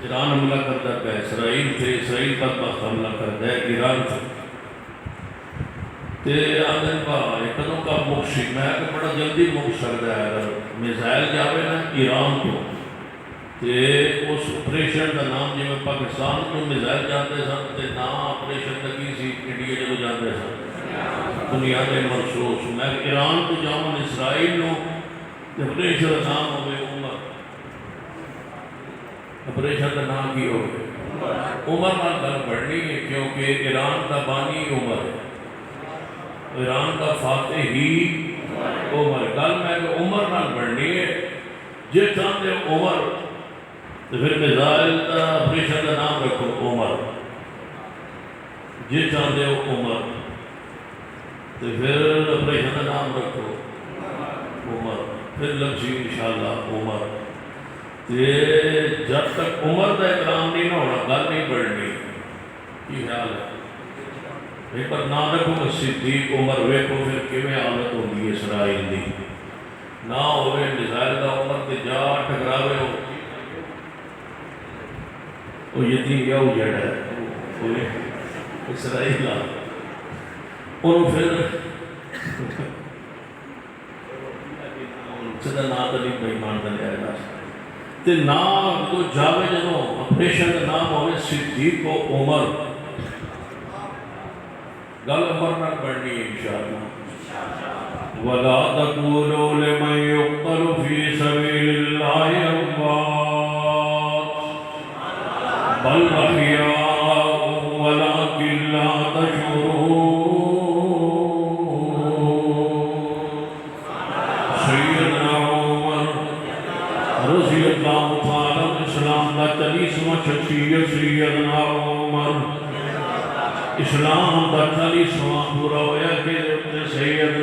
ایران حملہ کرتا ہے اسرائیل سے، اسرائیل بدبخت حملہ کرتا ہے ایران سے تے آدھن با ایکنوں کا مکشی میں کہ بڑا جلدی مک سکتا ہے اگر میزائل جاوے نا ایران کو تے اس اپریشن کا نام جی میں پاکستان کو میزائل جاتے سن تے نام اپریشن لگی سی انڈیا جو جاتے سن بنیاد مرسوس میں ایران کو جاؤں اسرائیل نو اپریشن کا نام ہوئے عمر، اپریشن کا نام کی ہوئے عمر نہ گل پڑھنی ہے کیونکہ ایران کا بانی عمر ہے، ایران کا فاتح ہی عمر، گل میں کہ عمر نہ پڑھنی ہے جی چاہتے ہو عمر تو پھر میزائل کا اپریشن کا نام رکھو عمر، جی چاہتے ہو عمر تو پھر اپریشن کا نام رکھو عمر، پھر لفظی انشاءاللہ عمر جب تک عمر کا اکرام نہیں نہ ہونا گل نہیں بڑھنی کی خیال ہے ایک بار نہ رکھو صدیق عمر ویکھو پھر کیویں حالت ہوگی اسرائیل دی نہ ہوئے میزائل کا عمر تے جا ٹکراوے ہو وہ یتیم یا اجڑ ہے اسرائیل اور پھر سدا نا تو نہیں بےمان کا لیا گا تے نا تو جاوے جنوں اپریشن کا نام ہوئے صدیق و عمر گل عمر نہ پڑھنی ہے انشاءاللہ وَلَا تَقُولُوا لِمَنْ يُقْتَلُ فِي سَبِيلِ اللَّهِ أَمْوَاتٌ بَلْ أَحْيَاءٌ وَلَكِنْ لَا تَشْعُرُونَ سیدنا عمر رضی اللہ تعالیٰ اسلام کا چالیسواں شخصیت سیدنا عمر اسلام کا 40واں پورا ہویا کہ سیدنا